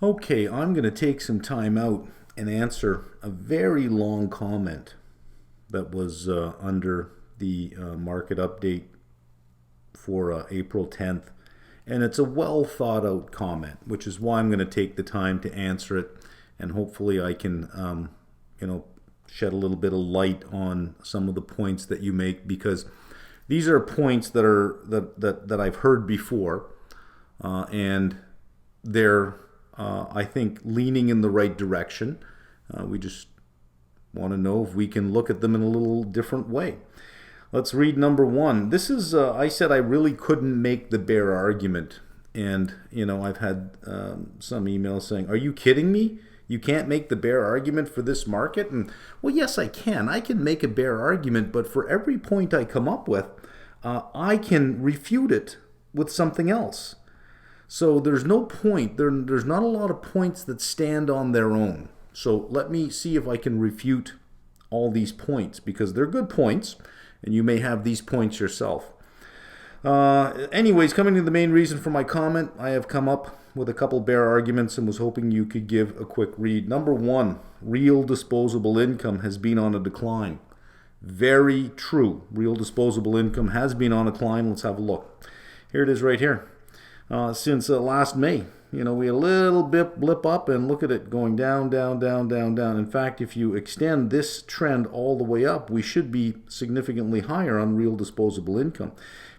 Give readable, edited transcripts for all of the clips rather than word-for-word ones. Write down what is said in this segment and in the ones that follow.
Okay, I'm going to take some time out and answer a very long comment that was under the market update for April 10th. And it's a well thought out comment, which is why I'm going to take the time to answer it. And hopefully I can, you know, shed a little bit of light on some of the points that you make, because these are points that I've heard before, and they're I think leaning in the right direction. We just want to know if we can look at them in a little different way. Let's read number one. This is, I said I really couldn't make the bear argument. And, I've had some emails saying, are you kidding me? You can't make the bear argument for this market? And, well, yes, I can. I can make a bear argument, but for every point I come up with, I can refute it with something else. So there's no point, there's not a lot of points that stand on their own. So let me see if I can refute all these points, because they're good points, and you may have these points yourself. Anyways, coming to the main reason for my comment, I have come up with a couple bear arguments and was hoping you could give a quick read. Number one, real disposable income has been on a decline. Very true. Real disposable income has been on a climb. Let's have a look. Here it is right here. Since last May, we had a little bit blip up, and look at it going down, down, down, down, down. In fact, if you extend this trend all the way up, we should be significantly higher on real disposable income.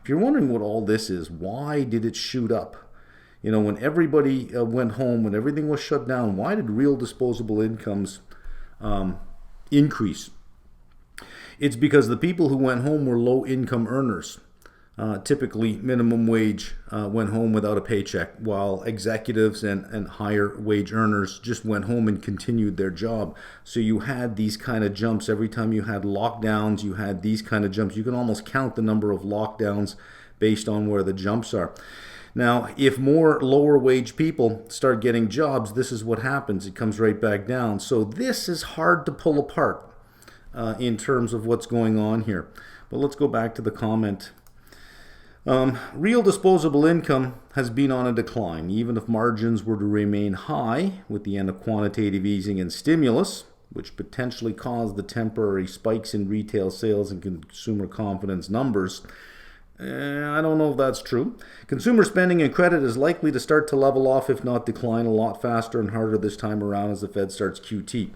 If you're wondering what all this is, why did it shoot up? When everybody went home, when everything was shut down, why did real disposable incomes increase? It's because the people who went home were low-income earners. Typically, minimum wage went home without a paycheck, while executives and higher wage earners just went home and continued their job. So you had these kind of jumps. Every time you had lockdowns, you had these kind of jumps. You can almost count the number of lockdowns based on where the jumps are. Now, if more lower wage people start getting jobs, this is what happens. It comes right back down. So this is hard to pull apart in terms of what's going on here. But let's go back to the comment. Real disposable income has been on a decline, even if margins were to remain high with the end of quantitative easing and stimulus, which potentially caused the temporary spikes in retail sales and consumer confidence numbers. I don't know if that's true. Consumer spending and credit is likely to start to level off, if not decline, a lot faster and harder this time around as the Fed starts QT.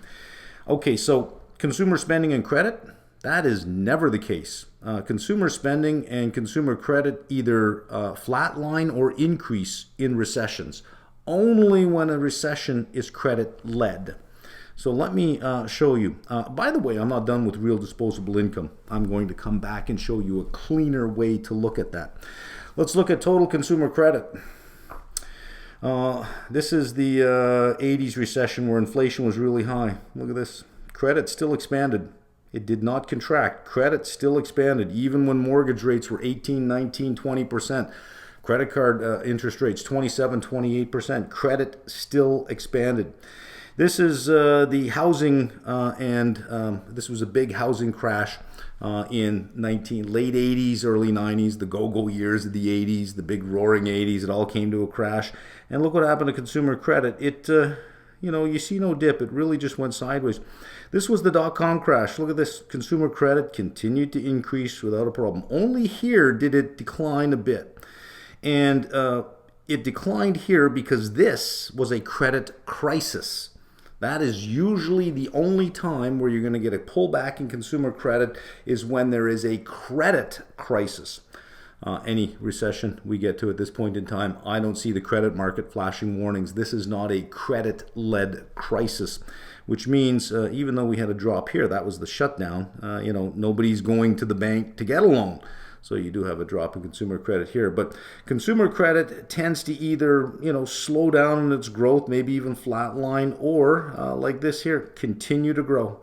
Okay, so consumer spending and credit, that is never the case. Consumer spending and consumer credit either flatline or increase in recessions. Only when a recession is credit-led. So let me show you. By the way, I'm not done with real disposable income. I'm going to come back and show you a cleaner way to look at that. Let's look at total consumer credit. This is the 80s recession where inflation was really high. Look at this. Credit still expanded. It did not contract. Credit still expanded, even when mortgage rates were 18, 19, 20%. Credit card interest rates, 27, 28%. Credit still expanded. This is the housing, and this was a big housing crash in late 80s, early 90s, the go-go years of the 80s, the big roaring 80s. It all came to a crash. And look what happened to consumer credit. It you see no dip. It really just went sideways. This was the dot-com crash. Look at this. Consumer credit continued to increase without a problem. Only here did it decline a bit. And it declined here because this was a credit crisis. That is usually the only time where you're going to get a pullback in consumer credit, is when there is a credit crisis. Any recession we get to at this point in time, I don't see the credit market flashing warnings. This is not a credit-led crisis, which means even though we had a drop here, that was the shutdown. Nobody's going to the bank to get a loan. So you do have a drop in consumer credit here. But consumer credit tends to either, slow down in its growth, maybe even flatline, or like this here, continue to grow.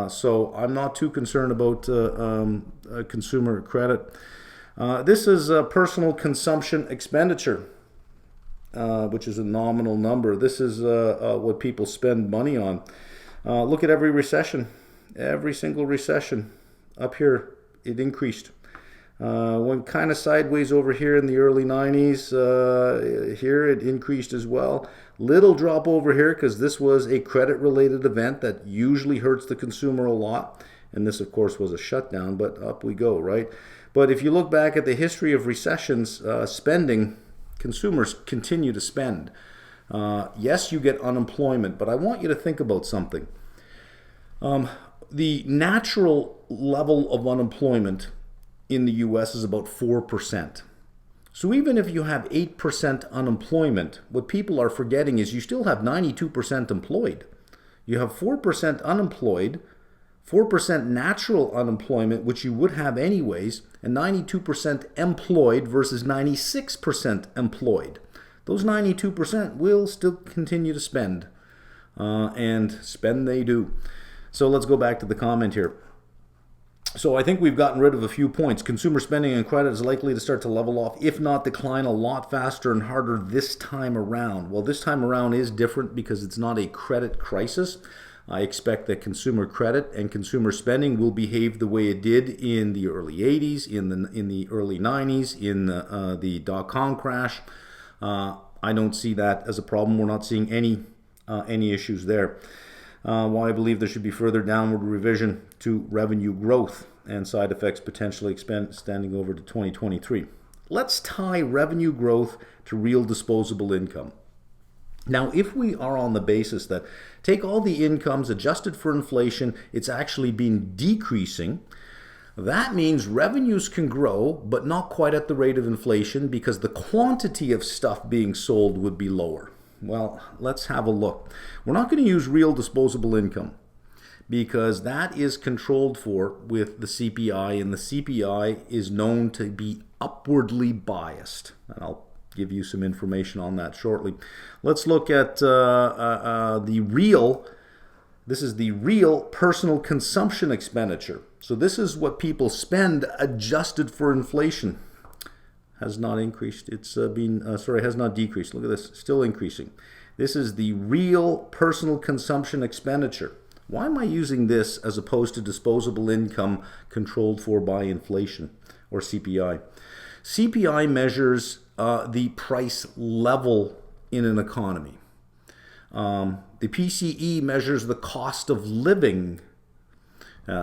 So I'm not too concerned about consumer credit. This is personal consumption expenditure, which is a nominal number. This is what people spend money on. Look at every recession. Every single recession. Up here, it increased. Went kind of sideways over here in the early 90s. Here it increased as well. Little drop over here because this was a credit-related event that usually hurts the consumer a lot. And this, of course, was a shutdown, but up we go, right? But if you look back at the history of recessions, spending, consumers continue to spend. Yes, you get unemployment, but I want you to think about something. The natural level of unemployment in the US is about 4%. So even if you have 8% unemployment, what people are forgetting is you still have 92% employed. You have 4% unemployed, 4% natural unemployment, which you would have anyways, and 92% employed versus 96% employed. Those 92% will still continue to spend, and spend they do. So let's go back to the comment here. So I think we've gotten rid of a few points. Consumer spending and credit is likely to start to level off, if not decline a lot faster and harder this time around. Well, this time around is different because it's not a credit crisis. I expect that consumer credit and consumer spending will behave the way it did in the early 80s, in the early 90s, in the dot-com crash. I don't see that as a problem. We're not seeing any issues there. Why I believe there should be further downward revision to revenue growth and side effects potentially extending over to 2023. Let's tie revenue growth to real disposable income. Now, if we are on the basis that take all the incomes adjusted for inflation, it's actually been decreasing, that means revenues can grow, but not quite at the rate of inflation because the quantity of stuff being sold would be lower. Well, let's have a look. We're not going to use real disposable income because that is controlled for with the CPI, and the CPI is known to be upwardly biased. And I'll give you some information on that shortly. Let's look at the real. This is the real personal consumption expenditure. So this is what people spend adjusted for inflation. Has not increased. It's has not decreased. Look at this, still increasing. This is the real personal consumption expenditure. Why am I using this as opposed to disposable income controlled for by inflation or CPI? CPI measures the price level in an economy. The PCE measures the cost of living.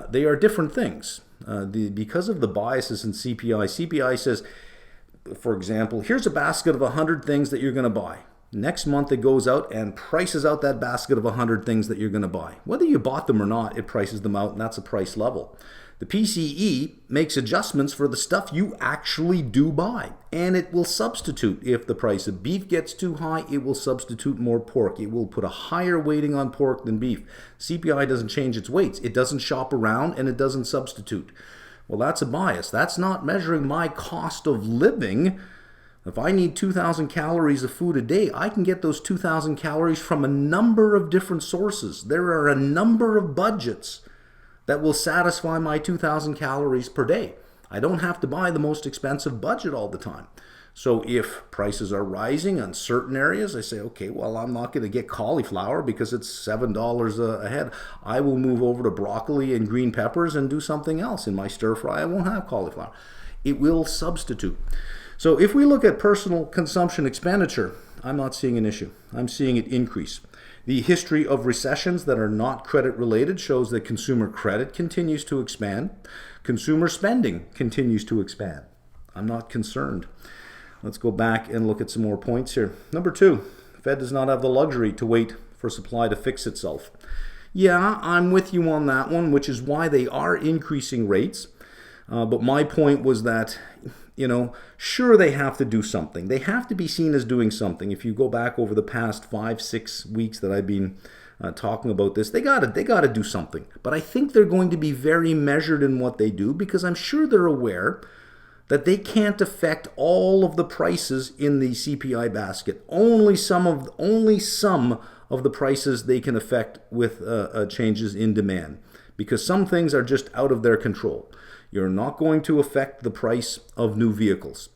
They are different things. Because of the biases in CPI, CPI says, for example, here's a basket of 100 things that you're going to buy. Next month it goes out and prices out that basket of 100 things that you're going to buy. Whether you bought them or not, it prices them out, and that's a price level. The PCE makes adjustments for the stuff you actually do buy, and it will substitute. If the price of beef gets too high, it will substitute more pork. It will put a higher weighting on pork than beef. CPI doesn't change its weights. It doesn't shop around, and it doesn't substitute. Well, that's a bias. That's not measuring my cost of living. If I need 2,000 calories of food a day, I can get those 2,000 calories from a number of different sources. There are a number of budgets that will satisfy my 2,000 calories per day. I don't have to buy the most expensive budget all the time. So if prices are rising in certain areas, I say, okay, well, I'm not going to get cauliflower because it's $7 a head. I will move over to broccoli and green peppers and do something else. In my stir fry, I won't have cauliflower. It will substitute. So if we look at personal consumption expenditure, I'm not seeing an issue. I'm seeing it increase. The history of recessions that are not credit related shows that consumer credit continues to expand. Consumer spending continues to expand. I'm not concerned. Let's go back and look at some more points here. Number 2, Fed does not have the luxury to wait for supply to fix itself. Yeah, I'm with you on that one, which is why they are increasing rates. But my point was that, sure, they have to do something. They have to be seen as doing something. If you go back over the past 5-6 weeks that I've been talking about this, they gotta do something. But I think they're going to be very measured in what they do because I'm sure they're aware that they can't affect all of the prices in the CPI basket. Only some of the prices they can affect with changes in demand, because some things are just out of their control. You're not going to affect the price of new vehicles,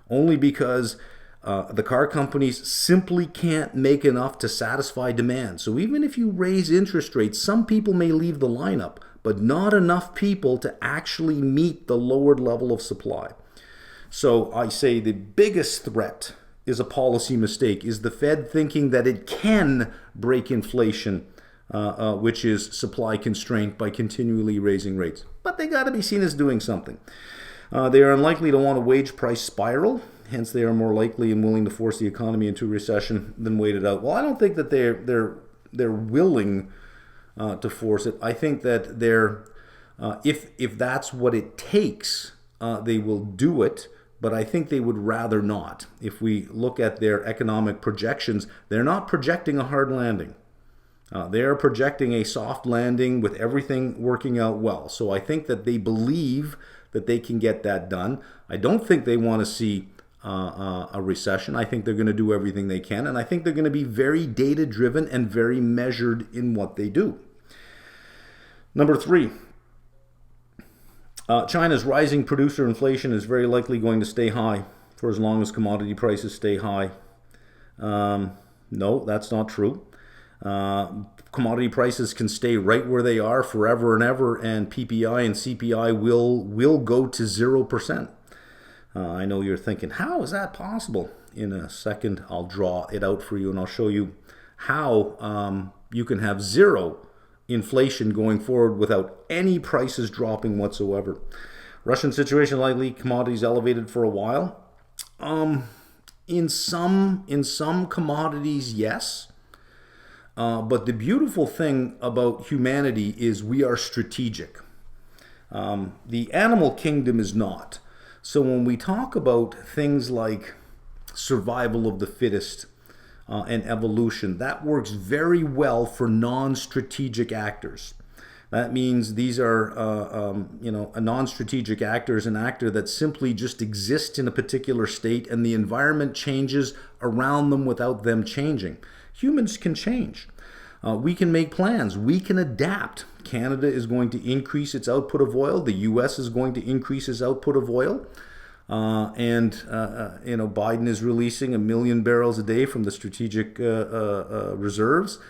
only because the car companies simply can't make enough to satisfy demand. So even if you raise interest rates, some people may leave the lineup, but not enough people to actually meet the lowered level of supply. So I say the biggest threat is a policy mistake, is the Fed thinking that it can break inflation, which is supply constraint, by continually raising rates. But they got to be seen as doing something. They are unlikely to want a wage price spiral. Hence, they are more likely and willing to force the economy into recession than wait it out. Well, I don't think that they're willing to force it. I think that they're if that's what it takes, they will do it. But I think they would rather not. If we look at their economic projections, they're not projecting a hard landing. They're projecting a soft landing with everything working out well. So I think that they believe that they can get that done. I don't think they want to see a recession. I think they're going to do everything they can, and I think they're going to be very data-driven and very measured in what they do. Number 3, China's rising producer inflation is very likely going to stay high for as long as commodity prices stay high. No, that's not true. Commodity prices can stay right where they are forever and ever, and PPI and CPI will go to 0%. I know you're thinking, how is that possible? In a second, I'll draw it out for you, and I'll show you how you can have zero inflation going forward without any prices dropping whatsoever. Russian situation, likely commodities elevated for a while. In some commodities, yes. But the beautiful thing about humanity is we are strategic. The animal kingdom is not. So when we talk about things like survival of the fittest and evolution, that works very well for non-strategic actors. That means these are, a non-strategic actor is an actor that simply just exists in a particular state and the environment changes around them without them changing. Humans can change. We can make plans. We can adapt. Canada is going to increase its output of oil. The U.S. is going to increase its output of oil. Biden is releasing 1 million barrels a day from the strategic reserves.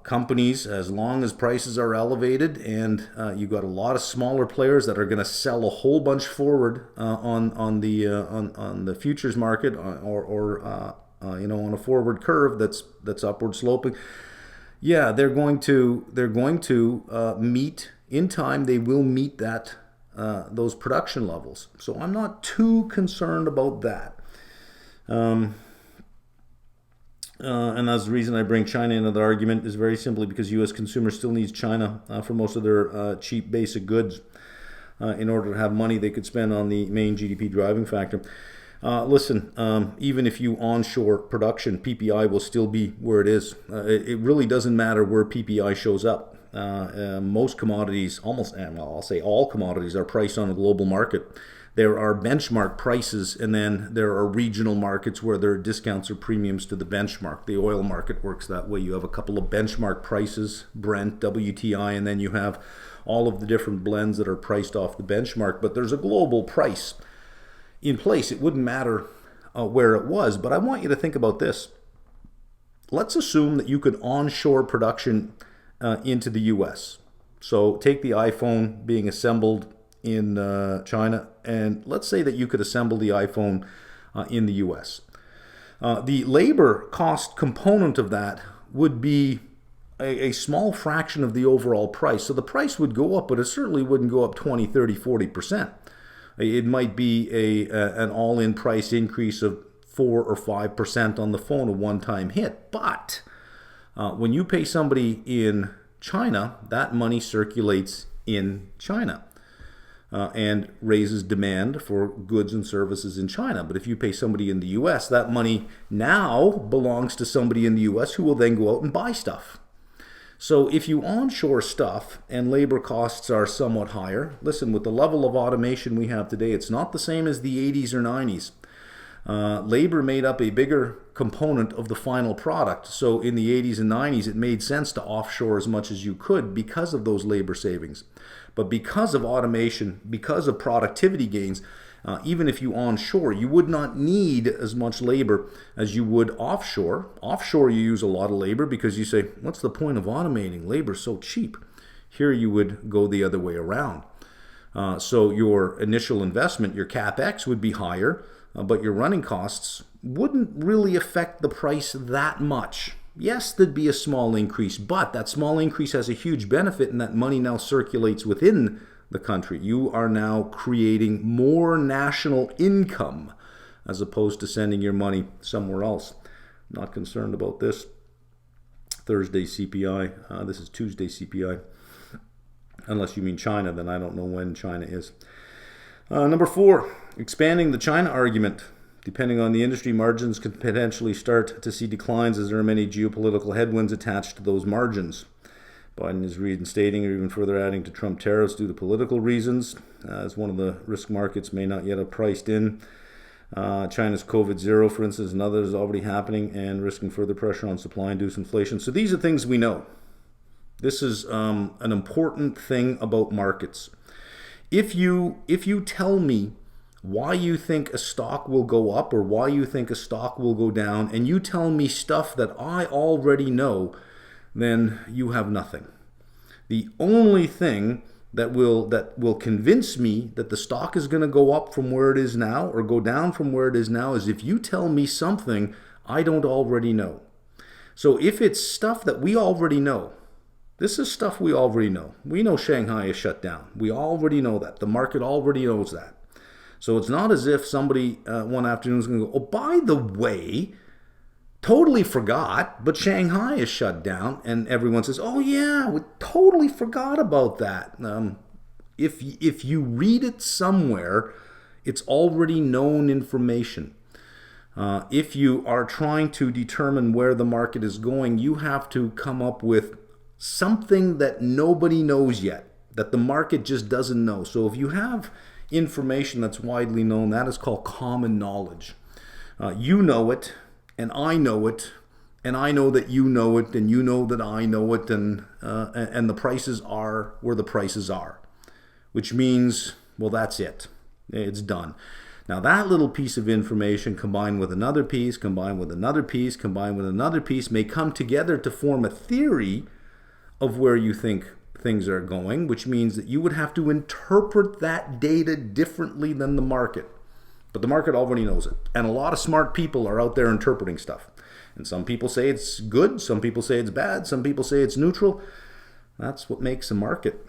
Companies, as long as prices are elevated, and you've got a lot of smaller players that are going to sell a whole bunch forward on the futures market or on a forward curve that's upward sloping. Yeah, they're going to meet in time. They will meet that those production levels. So I'm not too concerned about that. And that's the reason I bring China into the argument, is very simply because U.S. consumers still needs China for most of their cheap basic goods in order to have money they could spend on the main GDP driving factor. Listen, even if you onshore production, PPI will still be where it is. It really doesn't matter where PPI shows up. Most commodities, I'll say all commodities, are priced on a global market. There are benchmark prices, and then there are regional markets where there are discounts or premiums to the benchmark. The oil market works that way. You have a couple of benchmark prices, Brent, WTI, and then you have all of the different blends that are priced off the benchmark. But there's a global price in place. It wouldn't matter where it was, but I want you to think about this. Let's assume that you could onshore production into the U.S. So take the iPhone being assembled in China, and let's say that you could assemble the iPhone in the U.S. The labor cost component of that would be a small fraction of the overall price. So the price would go up, but it certainly wouldn't go up 20, 30, 40%. It might be an all-in price increase of 4 or 5% on the phone, a one-time hit. But when you pay somebody in China, that money circulates in China and raises demand for goods and services in China. But if you pay somebody in the U.S., that money now belongs to somebody in the U.S. who will then go out and buy stuff. So if you onshore stuff and labor costs are somewhat higher, listen, with the level of automation we have today, it's not the same as the 80s or 90s. Labor made up a bigger component of the final product. So in the 80s and 90s, it made sense to offshore as much as you could because of those labor savings. But because of automation, because of productivity gains, even if you onshore, you would not need as much labor as you would offshore. Offshore, you use a lot of labor because you say, what's the point of automating? Labor's so cheap. Here you would go the other way around. So your initial investment, your CapEx, would be higher, but your running costs wouldn't really affect the price that much. Yes, there'd be a small increase, but that small increase has a huge benefit in that money now circulates within the country. You are now creating more national income as opposed to sending your money somewhere else. Not concerned about this. Thursday CPI. This is Tuesday CPI. Unless you mean China, then I don't know when China is. Number 4, expanding the China argument. Depending on the industry, margins could potentially start to see declines as there are many geopolitical headwinds attached to those margins. Biden is reinstating or even further adding to Trump tariffs due to political reasons, as one of the risk markets may not yet have priced in. China's COVID-0, for instance, and others already happening and risking further pressure on supply-induced inflation. So these are things we know. This is an important thing about markets. If you tell me why you think a stock will go up or why you think a stock will go down, and you tell me stuff that I already know, then you have nothing. The only thing that will convince me that the stock is going to go up from where it is now or go down from where it is now is if you tell me something I don't already know. So if it's stuff that we already know, this is stuff we already know. We know Shanghai is shut down. We already know that. The market already knows that. So it's not as if somebody one afternoon is going to go, oh, by the way, totally forgot, but Shanghai is shut down. And everyone says, oh, yeah, we totally forgot about that. If you read it somewhere, it's already known information. If you are trying to determine where the market is going, you have to come up with something that nobody knows yet, that the market just doesn't know. So if you have information that's widely known, that is called common knowledge. You know it, and I know it, and I know that you know it, and you know that I know it, and the prices are where the prices are, which means, well, that's it. It's done. Now that little piece of information combined with another piece, combined with another piece, combined with another piece may come together to form a theory of where you think things are going, which means that you would have to interpret that data differently than the market. But the market already knows it. And a lot of smart people are out there interpreting stuff. And some people say it's good, some people say it's bad, some people say it's neutral. That's what makes a market.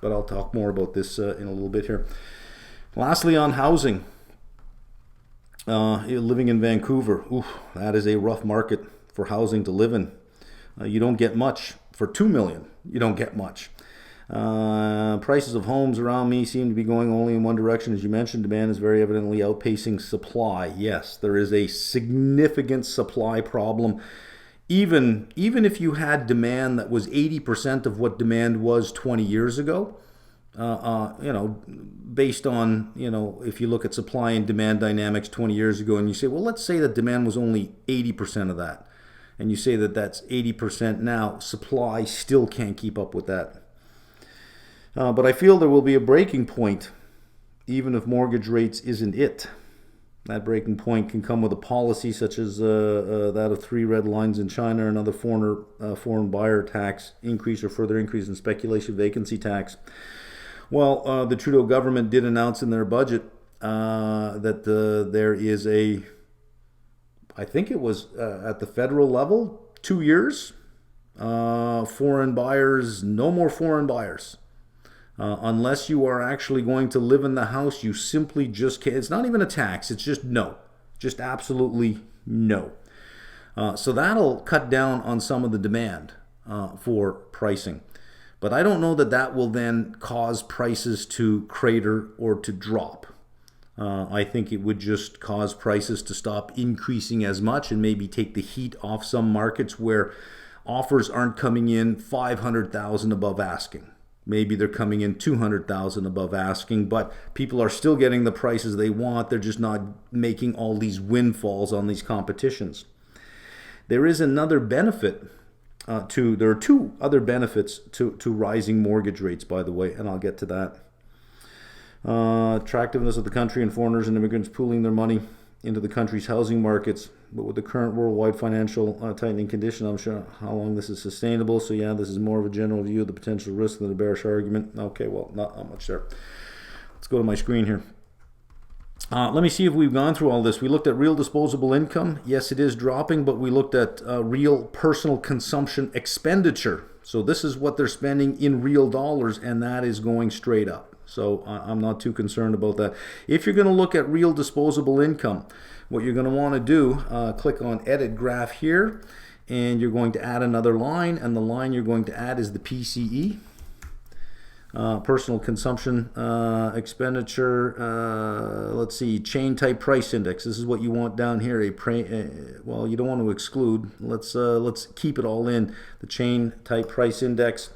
But I'll talk more about this in a little bit here. Lastly, on housing. Living in Vancouver, that is a rough market for housing to live in. You don't get much. For $2 million, you don't get much. Prices of homes around me seem to be going only in one direction. As you mentioned, demand is very evidently outpacing supply. Yes, there is a significant supply problem. Even if you had demand that was 80% of what demand was 20 years ago, based on, if you look at supply and demand dynamics 20 years ago and you say, well, let's say that demand was only 80% of that. And you say that that's 80% now, supply still can't keep up with that. But I feel there will be a breaking point, even if mortgage rates isn't it. That breaking point can come with a policy such as that of 3 red lines in China, another foreign buyer tax increase or further increase in speculation vacancy tax. Well, the Trudeau government did announce in their budget that there is I think it was at the federal level, 2 years. Foreign buyers, no more foreign buyers. Unless you are actually going to live in the house, you simply just can't. It's not even a tax. It's just no. Just absolutely no. So that'll cut down on some of the demand for pricing. But I don't know that that will then cause prices to crater or to drop. I think it would just cause prices to stop increasing as much and maybe take the heat off some markets where offers aren't coming in 500,000 above asking. Maybe they're coming in 200,000 above asking, but people are still getting the prices they want. They're just not making all these windfalls on these competitions. There is another benefit there are 2 other benefits to rising mortgage rates, by the way, and I'll get to that. Attractiveness of the country and foreigners and immigrants pooling their money into the country's housing markets. But with the current worldwide financial tightening condition, I'm sure how long this is sustainable. So yeah, this is more of a general view of the potential risk than a bearish argument. Okay, well, not much there. Let's go to my screen here. Let me see if we've gone through all this. We looked at real disposable income. Yes, it is dropping, but we looked at real personal consumption expenditure. So this is what they're spending in real dollars, and that is going straight up. So I'm not too concerned about that. If you're going to look at real disposable income, what you're going to want to do, click on Edit Graph here, and you're going to add another line, and the line you're going to add is the PCE. Personal consumption expenditure. Let's see, chain type price index. This is what you want down here. Well, you don't want to exclude. Let's keep it all in the chain type price index,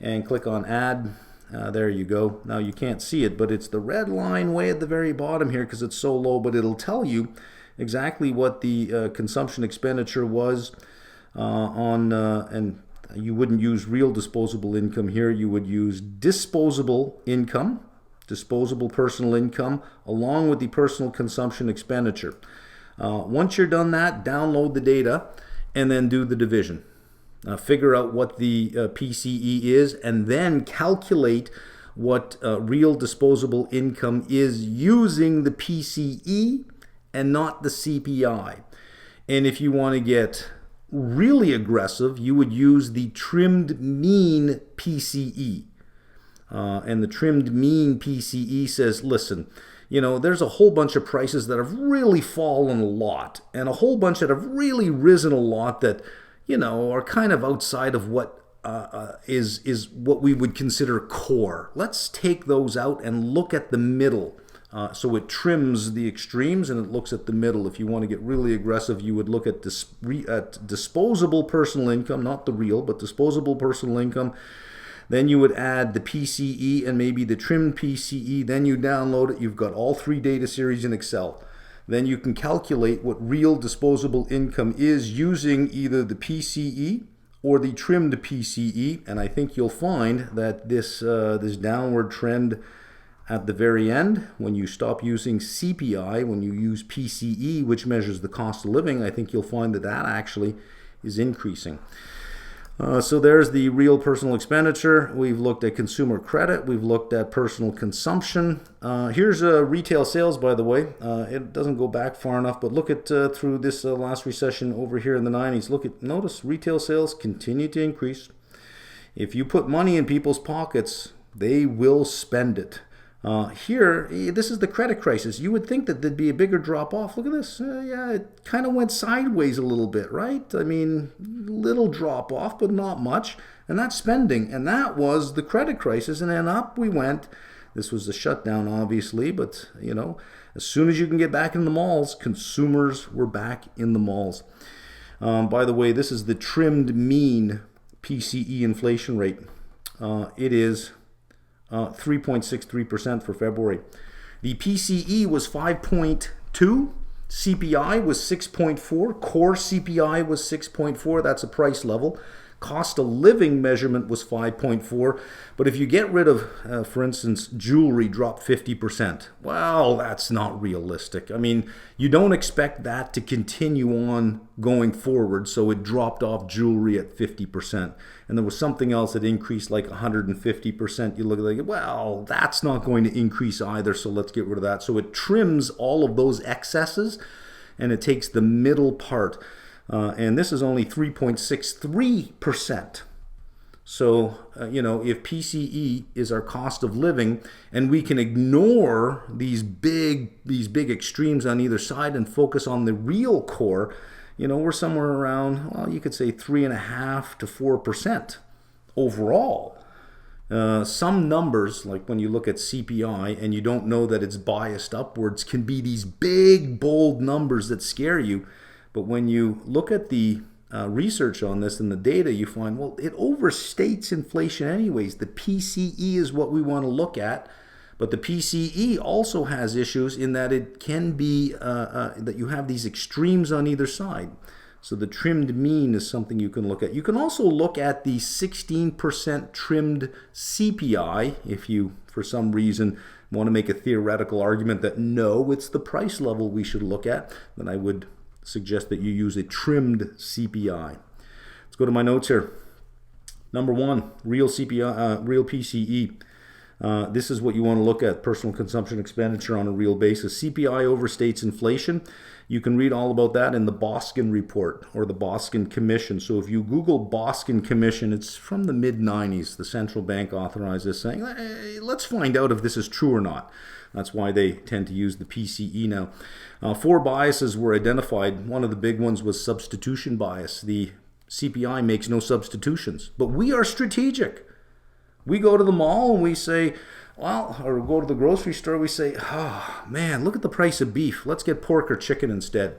and click on Add. There you go. Now you can't see it, but it's the red line way at the very bottom here because it's so low. But it'll tell you exactly what the consumption expenditure was and you wouldn't use real disposable income here. You would use disposable income, disposable personal income, along with the personal consumption expenditure. Once you're done that, download the data and then do the division. Figure out what the PCE is and then calculate what real disposable income is using the PCE and not the CPI. And if you want to get really aggressive, you would use the trimmed mean PCE. And the trimmed mean PCE says, listen, there's a whole bunch of prices that have really fallen a lot and a whole bunch that have really risen a lot that, are kind of outside of what is what we would consider core. Let's take those out and look at the middle. So it trims the extremes and it looks at the middle. If you want to get really aggressive, you would look at disposable personal income, not the real, but disposable personal income. Then you would add the PCE and maybe the trimmed PCE. Then you download it. You've got all three data series in Excel. Then you can calculate what real disposable income is using either the PCE or the trimmed PCE. And I think you'll find that this downward trend at the very end, when you stop using CPI, when you use PCE, which measures the cost of living, I think you'll find that that actually is increasing. So there's the real personal expenditure. We've looked at consumer credit. We've looked at personal consumption. Here's retail sales, by the way. It doesn't go back far enough, but look at through this last recession over here in the 90s. Notice retail sales continue to increase. If you put money in people's pockets, they will spend it. Here, this is the credit crisis. You would think that there'd be a bigger drop off. Look at this. Yeah, it kind of went sideways a little bit, right? I mean, little drop off, but not much. And that's spending. And that was the credit crisis. And then up we went. This was the shutdown, obviously. But, as soon as you can get back in the malls, consumers were back in the malls. By the way, this is the trimmed mean PCE inflation rate. It is 3.63% for February. The PCE was 5.2, CPI was 6.4, core CPI was 6.4, that's a price level. Cost of living measurement was 5.4, but if you get rid of, for instance, jewelry dropped 50%, well, that's not realistic. I mean, you don't expect that to continue on going forward, so it dropped off jewelry at 50%. And there was something else that increased like 150%. You look at it, well, that's not going to increase either, so let's get rid of that. So it trims all of those excesses, and it takes the middle part. And this is only 3.63%. So, if PCE is our cost of living and we can ignore these big extremes on either side and focus on the real core, we're somewhere around, well, you could say 3.5% to 4% overall. Some numbers, like when you look at CPI and you don't know that it's biased upwards, can be these big, bold numbers that scare you. But when you look at the research on this and the data, you find, well, it overstates inflation anyways. The PCE is what we want to look at. But the PCE also has issues in that it can be that you have these extremes on either side. So the trimmed mean is something you can look at. You can also look at the 16% trimmed CPI if you, for some reason, want to make a theoretical argument that no, it's the price level we should look at, then I would suggest that you use a trimmed CPI. Let's go to my notes here. Number one, real CPI, real PCE. This is what you want to look at, personal consumption expenditure on a real basis. CPI overstates inflation. You can read all about that in the Boskin report or the Boskin Commission. So if you Google Boskin Commission, it's from the mid-90s. The central bank authorized this, saying, hey, let's find out if this is true or not. That's why they tend to use the PCE now. 4 biases were identified. One of the big ones was substitution bias. The CPI makes no substitutions, but we are strategic. We go to the mall and we say, well, or go to the grocery store, we say, oh man, look at the price of beef. Let's get pork or chicken instead.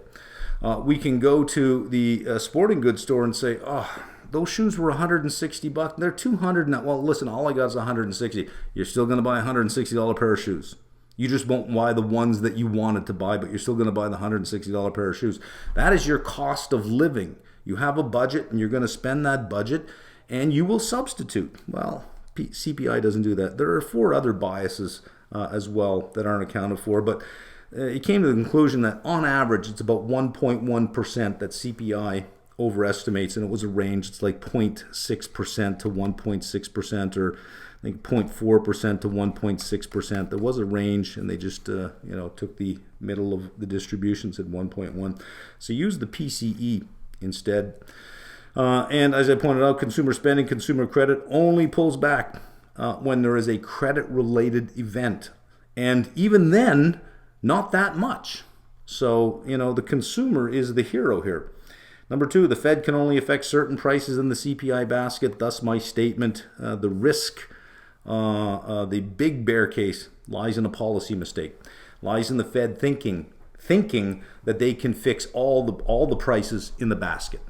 We can go to the sporting goods store and say, oh, those shoes were $160. They're $200 now. Well, listen, all I got is $160. You're still going to buy a $160 pair of shoes. You just won't buy the ones that you wanted to buy, but you're still going to buy the $160 pair of shoes. That is your cost of living. You have a budget and you're going to spend that budget and you will substitute. Well, CPI doesn't do that. There are 4 other biases as well that aren't accounted for, but it came to the conclusion that on average it's about 1.1% that CPI overestimates, and it was a range. It's like 0.6% to 1.6%, or I think 0.4% to 1.6%. There was a range, and they just took the middle of the distribution, said 1.1. So use the PCE instead. And as I pointed out, consumer spending, consumer credit only pulls back when there is a credit-related event. And even then, not that much. So, the consumer is the hero here. Number 2, the Fed can only affect certain prices in the CPI basket. Thus, my statement, the risk, the big bear case lies in a policy mistake, lies in the Fed thinking that they can fix all the prices in the basket.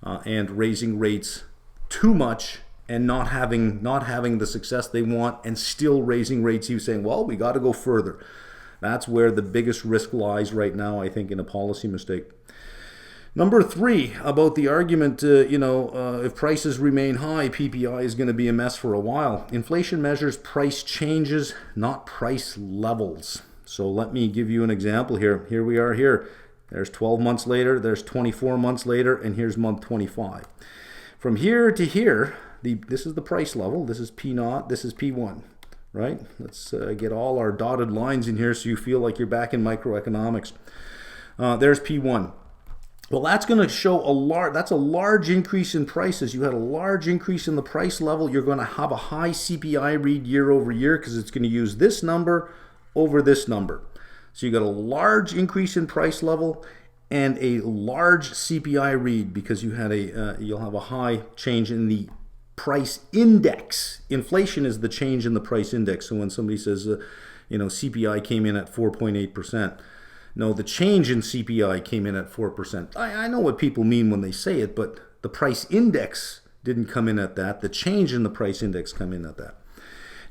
And raising rates too much and not having the success they want, and still raising rates. He was saying, well, we got to go further. That's where the biggest risk lies right now, I think, in a policy mistake. Number 3, about the argument, if prices remain high, PPI is going to be a mess for a while. Inflation measures price changes, not price levels. So let me give you an example here. Here we are here. There's 12 months later, there's 24 months later, and here's month 25. From here to here, this is the price level. This is P0, this is P1, right? Let's get all our dotted lines in here so you feel like you're back in microeconomics. There's P1. Well, that's going to show that's a large increase in prices. You had a large increase in the price level. You're going to have a high CPI read year over year because it's going to use this number over this number. So you got a large increase in price level and a large CPI read because you'll have a high change in the price index. Inflation is the change in the price index. So when somebody says, CPI came in at 4.8%, no, the change in CPI came in at 4%. I know what people mean when they say it, but the price index didn't come in at that. The change in the price index come in at that.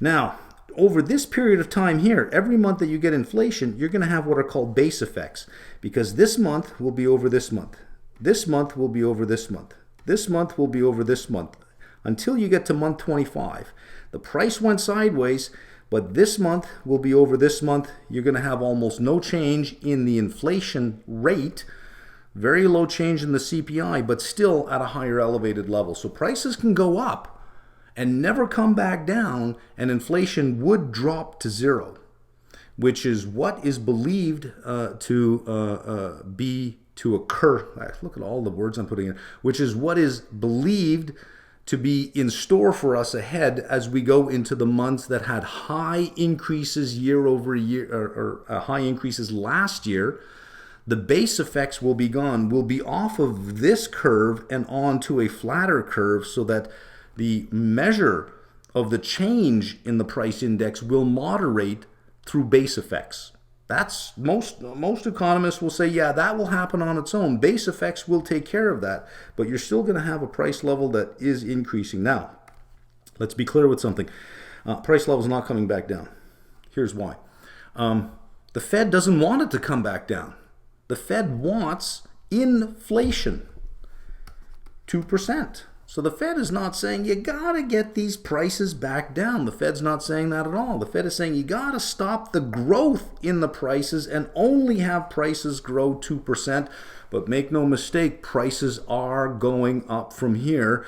Now, over this period of time here, every month that you get inflation, you're going to have what are called base effects, because this month will be over this month. This month will be over this month. This month will be over this month. Until you get to month 25. The price went sideways, but this month will be over this month. You're going to have almost no change in the inflation rate, very low change in the CPI, but still at a higher elevated level. So prices can go up and never come back down, and inflation would drop to 0, which is what is believed to occur. Look at all the words I'm putting in. Which is what is believed to be in store for us ahead as we go into the months that had high increases year over year, or high increases last year. The base effects will be gone. We'll be off of this curve and onto a flatter curve, so that the measure of the change in the price index will moderate through base effects. That's most economists will say, yeah, that will happen on its own. Base effects will take care of that, but you're still going to have a price level that is increasing. Now, let's be clear with something. Price level is not coming back down. Here's why. The Fed doesn't want it to come back down. The Fed wants inflation, 2%. So the Fed is not saying you got to get these prices back down. The Fed's not saying that at all. The Fed is saying you got to stop the growth in the prices and only have prices grow 2%. But make no mistake, prices are going up from here.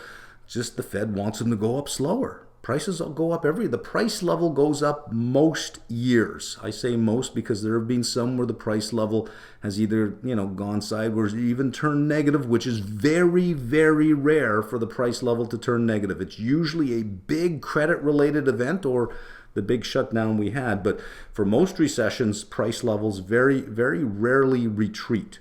Just the Fed wants them to go up slower. Prices will go up the price level goes up most years. I say most because there have been some where the price level has either, gone sideways or even turned negative, which is very, very rare for the price level to turn negative. It's usually a big credit-related event or the big shutdown we had. But for most recessions, price levels very, very rarely retreat.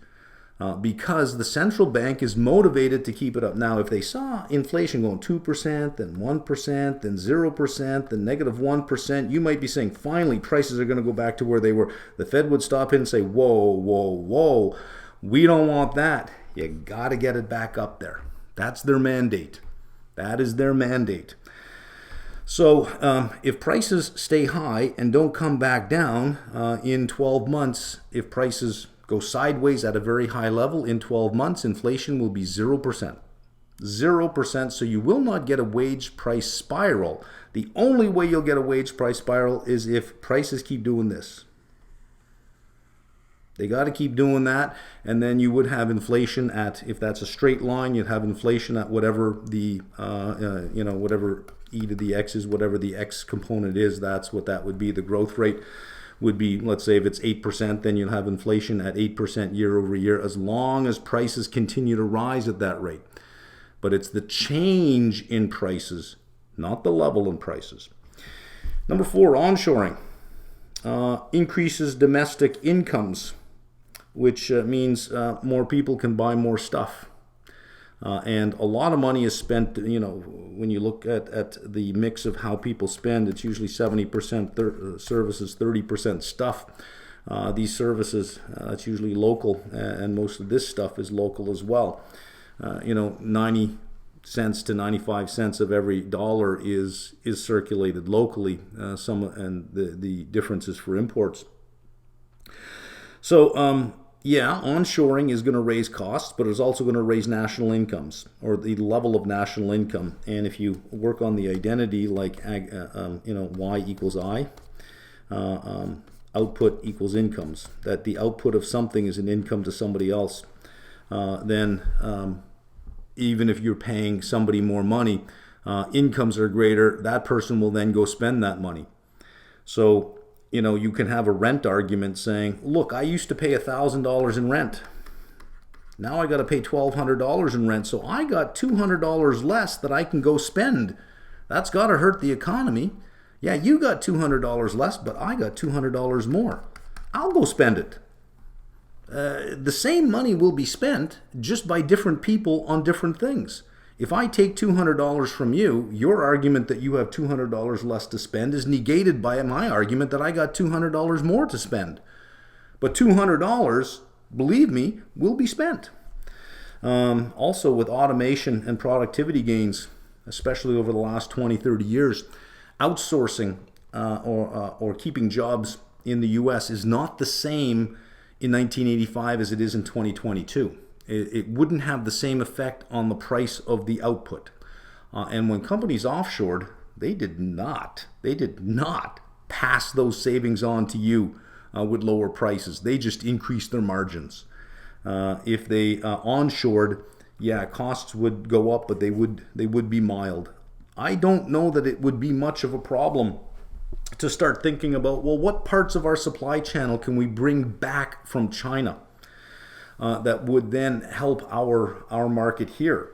Because the central bank is motivated to keep it up. Now, if they saw inflation going 2%, then 1%, then 0%, then negative 1%, you might be saying, finally, prices are going to go back to where they were. The Fed would stop in and say, whoa, whoa, whoa, we don't want that. You got to get it back up there. That's their mandate. That is their mandate. So if prices stay high and don't come back down in 12 months, if prices go sideways at a very high level in 12 months, inflation will be 0%. 0%, so you will not get a wage price spiral. The only way you'll get a wage price spiral is if prices keep doing this. They got to keep doing that, and then you would have inflation at, if that's a straight line, you'd have inflation at whatever the, whatever e to the x is, whatever the x component is, that's what that would be, the growth rate. Would be, let's say if it's 8%, then you'll have inflation at 8% year over year as long as prices continue to rise at that rate. But it's the change in prices, not the level in prices. Number 4, onshoring. Increases domestic incomes, which means more people can buy more stuff. And a lot of money is spent, when you look at the mix of how people spend, it's usually 70% services, 30% stuff. These services, it's usually local, and most of this stuff is local as well. 90 cents to 95 cents of every dollar is circulated locally, and the difference is for imports. So, onshoring is going to raise costs, but it's also going to raise national incomes, or the level of national income. And if you work on the identity, like Y equals I, output equals incomes, that the output of something is an income to somebody else, then even if you're paying somebody more money, incomes are greater, that person will then go spend that money. So you can have a rent argument saying, look, I used to pay $1,000 in rent. Now I got to pay $1,200 in rent. So I got $200 less that I can go spend. That's got to hurt the economy. Yeah, you got $200 less, but I got $200 more. I'll go spend it. The same money will be spent just by different people on different things. If I take $200 from you, your argument that you have $200 less to spend is negated by my argument that I got $200 more to spend. But $200, believe me, will be spent. Also with automation and productivity gains, especially over the last 20, 30 years, outsourcing or keeping jobs in the U.S. is not the same in 1985 as it is in 2022. It wouldn't have the same effect on the price of the output. And when companies offshored, they did not pass those savings on to you with lower prices. They just increased their margins. If they onshored, costs would go up, but they would be mild. I don't know that it would be much of a problem to start thinking about, well, what parts of our supply channel can we bring back from China? That would then help our market here.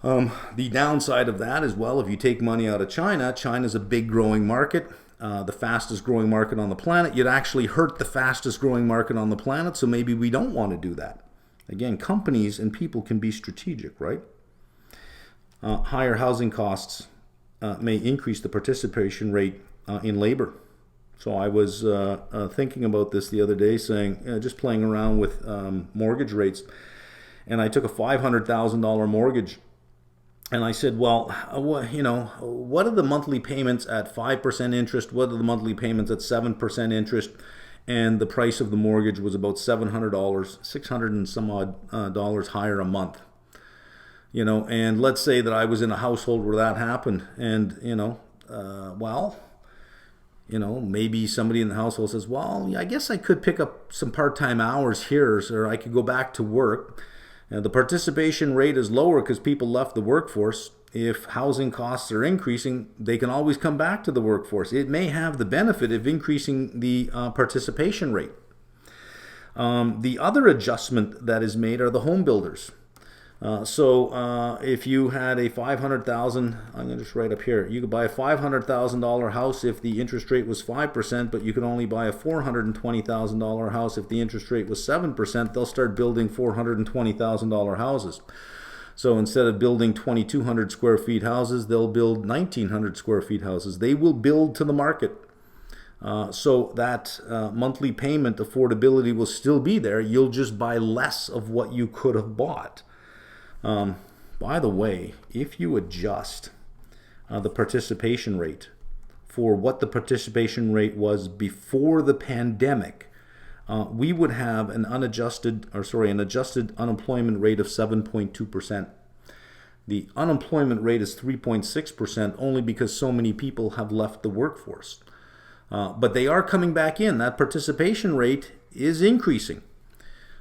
The downside of that as well, if you take money out of China, China's a big growing market, the fastest growing market on the planet. You'd actually hurt the fastest growing market on the planet, so maybe we don't want to do that. Again, companies and people can be strategic, right? Higher housing costs may increase the participation rate in labor. So I was thinking about this the other day, saying, just playing around with mortgage rates, and I took a $500,000 mortgage, and I said, well, what are the monthly payments at 5% interest? What are the monthly payments at 7% interest? And the price of the mortgage was about $700, $600 and some odd dollars higher a month. And let's say that I was in a household where that happened, and maybe somebody in the household says, well, I guess I could pick up some part-time hours here, or I could go back to work. The participation rate is lower because people left the workforce. If housing costs are increasing, they can always come back to the workforce. It may have the benefit of increasing the participation rate. The other adjustment that is made are the home builders. So if you had a $500,000, I'm going to just write up here, you could buy a $500,000 house if the interest rate was 5%, but you could only buy a $420,000 house if the interest rate was 7%. They'll start building $420,000 houses. So instead of building 2,200 square feet houses, they'll build 1,900 square feet houses. They will build to the market. So that monthly payment affordability will still be there. You'll just buy less of what you could have bought. By the way, if you adjust the participation rate for what the participation rate was before the pandemic, we would have an adjusted unemployment rate of 7.2%. The unemployment rate is 3.6% only because so many people have left the workforce. But they are coming back in. That participation rate is increasing.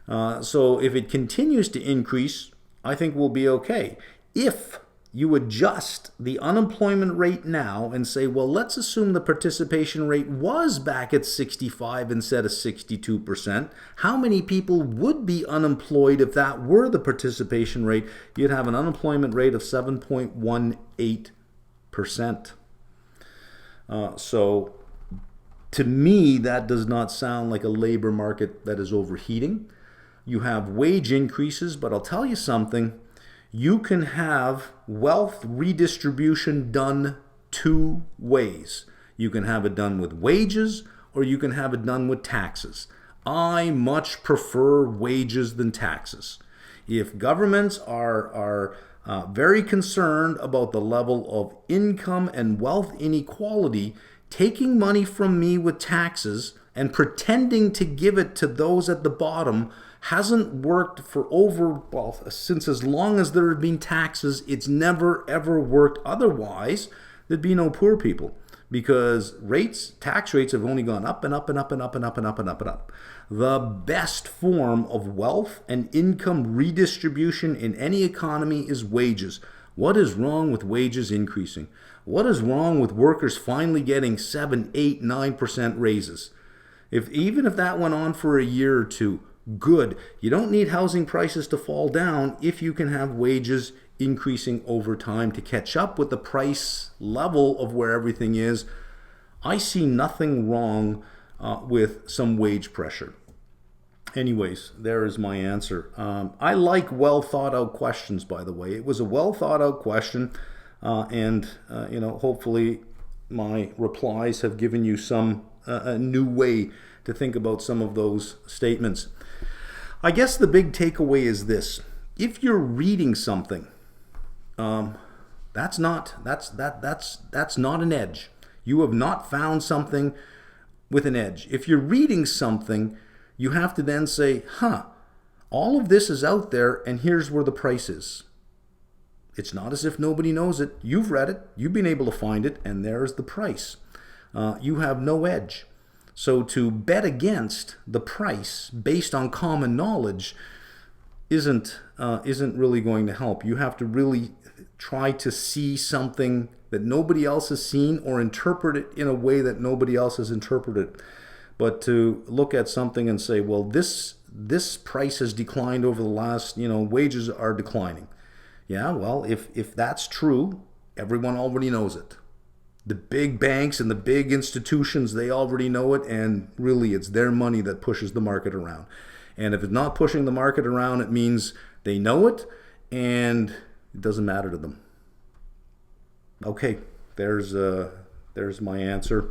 So if it continues to increase, I think we'll be okay. If you adjust the unemployment rate now and say, well, let's assume the participation rate was back at 65 instead of 62%. How many people would be unemployed if that were the participation rate? You'd have an unemployment rate of 7.18%. So to me, that does not sound like a labor market that is overheating. You have wage increases, but I'll tell you something. You can have wealth redistribution done two ways. You can have it done with wages, or you can have it done with taxes. I much prefer wages than taxes. If governments are very concerned about the level of income and wealth inequality, taking money from me with taxes and pretending to give it to those at the bottom hasn't worked for since as long as there have been taxes. It's never ever worked. Otherwise, there'd be no poor people, because tax rates have only gone up and up and up and up and up and up and up and up. The best form of wealth and income redistribution in any economy is wages. What is wrong with wages increasing? What is wrong with workers finally getting 7, 8, 9% raises? Even if that went on for a year or two, good. You don't need housing prices to fall down if you can have wages increasing over time to catch up with the price level of where everything is. I see nothing wrong with some wage pressure. Anyways, there is my answer. I like well thought out questions, by the way. It was a well thought out question, and hopefully my replies have given you some a new way to think about some of those statements. I guess the big takeaway is this: if you're reading something, that's not an edge. You have not found something with an edge. If you're reading something, you have to then say, all of this is out there, and here's where the price is. It's not as if nobody knows it. You've read it, you've been able to find it, and there's the price. You have no edge. So to bet against the price based on common knowledge isn't really going to help. You have to really try to see something that nobody else has seen, or interpret it in a way that nobody else has interpreted. But to look at something and say, well, this price has declined over the last, wages are declining. Yeah, well, if that's true, everyone already knows it. The big banks and the big institutions, they already know it, and really it's their money that pushes the market around. And if it's not pushing the market around, it means they know it and it doesn't matter to them. Okay, there's my answer.